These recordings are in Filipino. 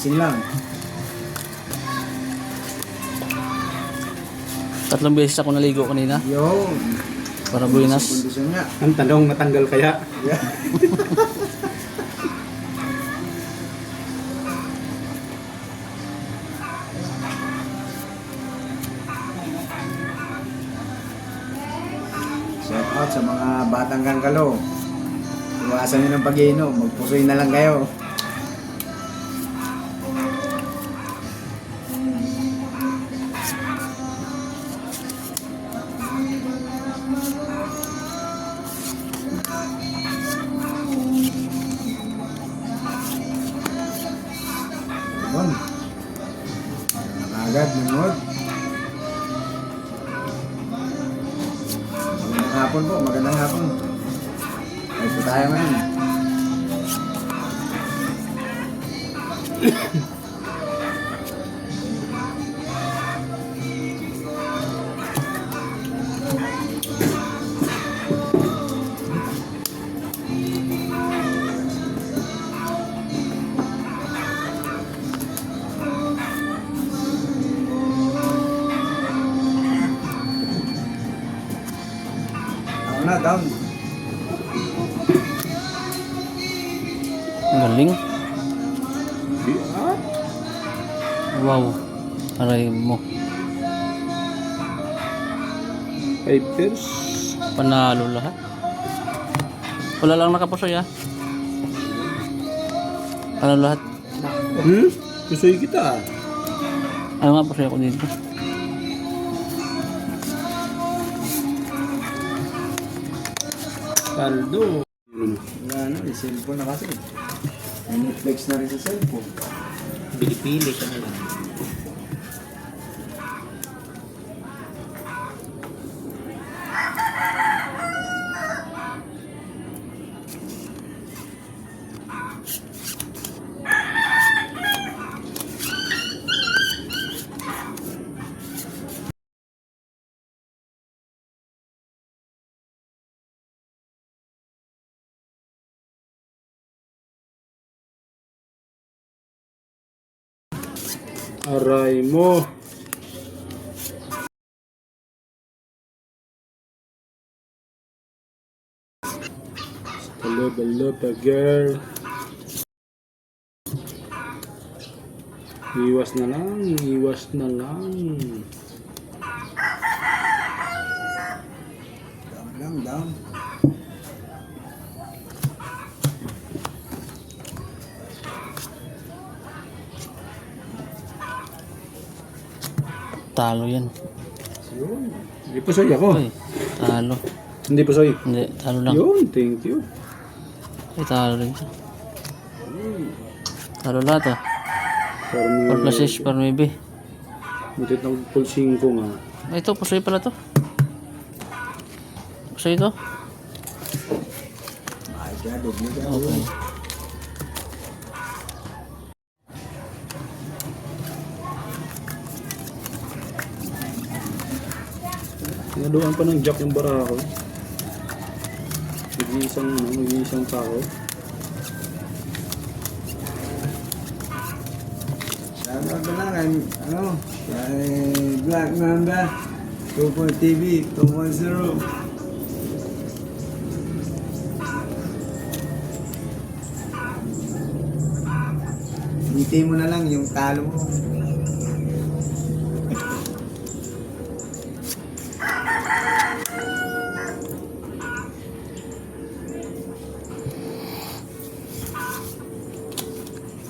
gising lang. 3 beses ako naligo kanina. Yun. Para buenas. Kondisyon niya. Ang tanong, natanggal kaya? Yeah. Shout out sa mga batang kangkalo. Iwasan nyo ng pag-iinom. Magpusoy na lang kayo. Yun. Agad, nunod. Magandang hapon po, magandang hapon. Ay po tayo ngayon. Ako na, down. Ang galing. Ah? Wow. Aray mo. Papers. Panalo lahat. Wala lang nakapusoy ah. Panalo lahat. Pusoy kita. Ano nga pusoy ako dito? Paldo. Wala na, may cellphone na kasi. May Netflix na rin sa cellphone. Pili-pili ka na lang. Aray mo. Balo pa girl. Iwas na lang, iwas na lang. Down lang, down. Talo yan. Yun. Hindi pusoy ako. Uy, talo. Hindi pusoy. Hindi, talo lang. Yun, thank you. Ay, talo rin siya. Talo lahat ah. 4 plus 6 para maybe. Mutit ng full 5 nga. Ito, pusoy pala to. Pusoy ito. Ay, kaya doble ka. Okay. Naluan pa ng jack yung barako. Nag-iisang tao. Shoutout na lang kay, kay Black Mamba, 2.TV, 2.0. Ngiti mo na lang yung talo mo.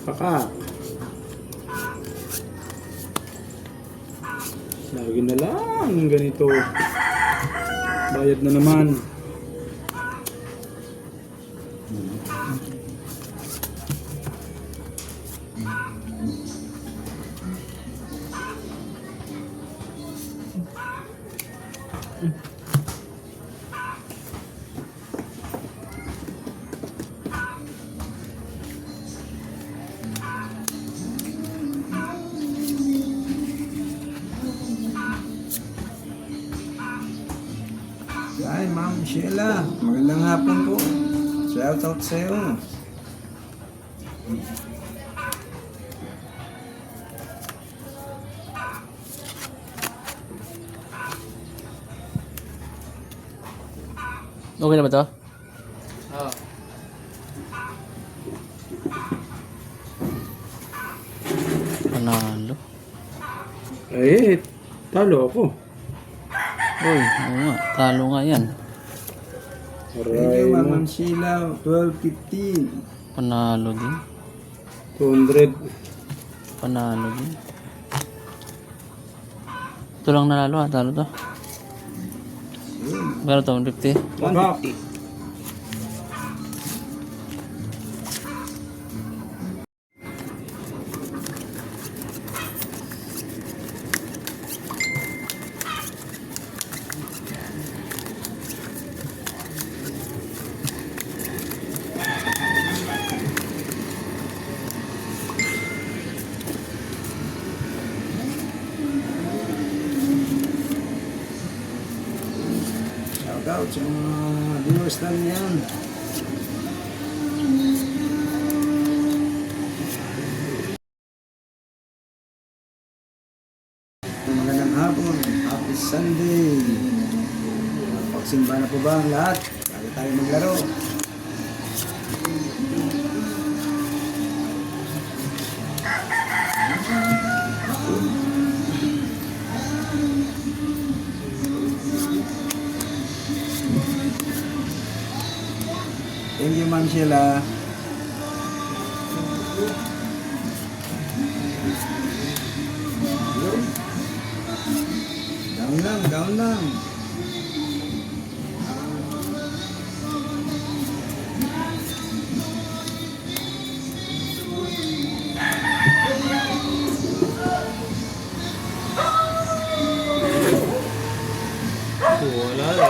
Kaka. Lagi na lang ganito. Bayad na naman. Ay, Ma'am Sheila, magandang hapon po. Shout out sa iyo. Okay na ba to? Oo. Panalo. Eh, talo ako. Uy, oo nga. Talo nga yan. Thank you, Aray Ma'am mo. Sheila. 12.15. Panalo din. 200. Panalo din. Ito lang nanalo ha. Talo to. Gano'n to? 150? 150. Shout out sa mga viewers namin yan. Magandang hapon. Happy Sunday. Pagsimba na po ba ang lahat? Bago tayo maglaro. Thank you, Ma'am Sheila. Yun. Down lang, down lang. Wala na.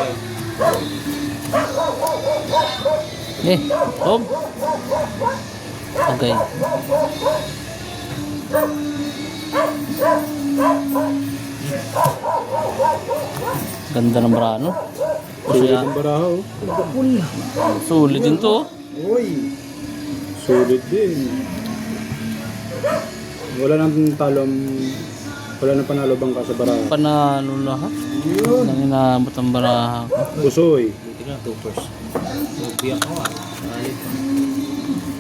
Eh, Tom. Okay. Ganda ng brano. Sulit Kasi ang baraho. sulit din to. Uy. Sulit din. Wala nang talo. Wala nang panalo bangka sa baraho. Panalo lahat. Yun. Nang inabot ang baraha ko. Pusoy.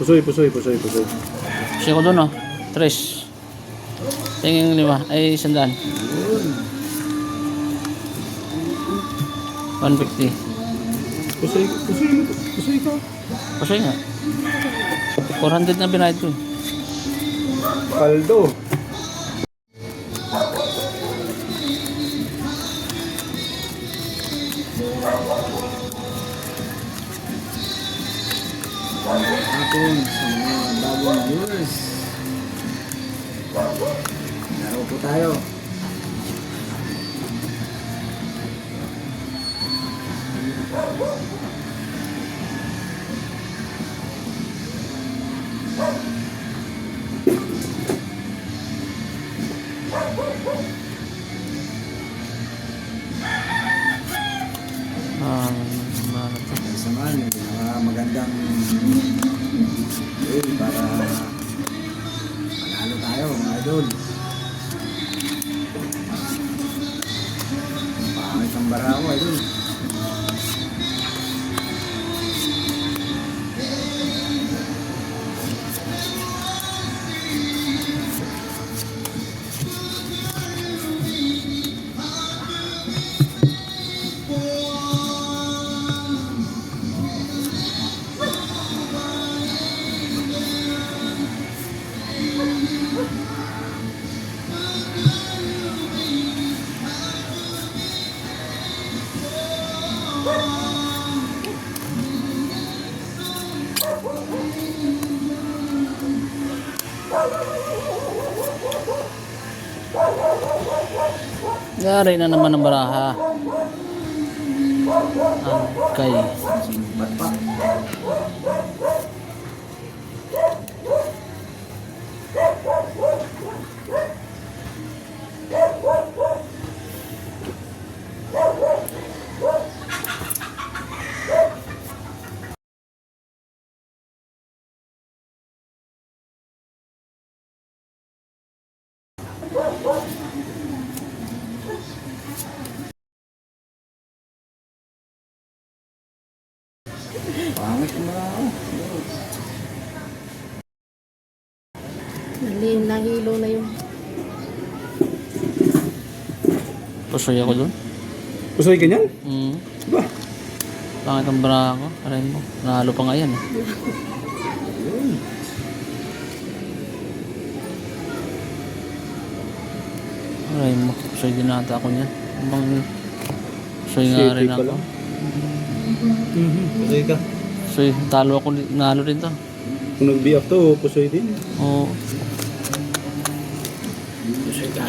Pusoy. Siya ko doon oh. 3. Tingin 5. Ay, 100. Yun. 150. Pusoy ka. Kasi nga. 400 na binayad ko eh. Paldo. Hapon sa mga bagong viewers. Laro po tayo. Ano to? Samahan yung mga magandang para manalo tayo mga idol. Pangit ang baraho idol. Yari na naman ang baraha. Okay. Simpat pa. Pangit mo na ako. Nahilo na yung... Pusoy ako doon. Pusoy ka niyan? Ba? Pangit ang bra ko. Aray mo. Nahalo pa nga yan. Aray mo. Pusoy din nata ako niyan. Bang pusoy nga rin ako. Pusoy ka. Pusoy. Talo ako. Nahalo rin to. Kung nag-BF to, pusoy din. Oo. Pusoy ka.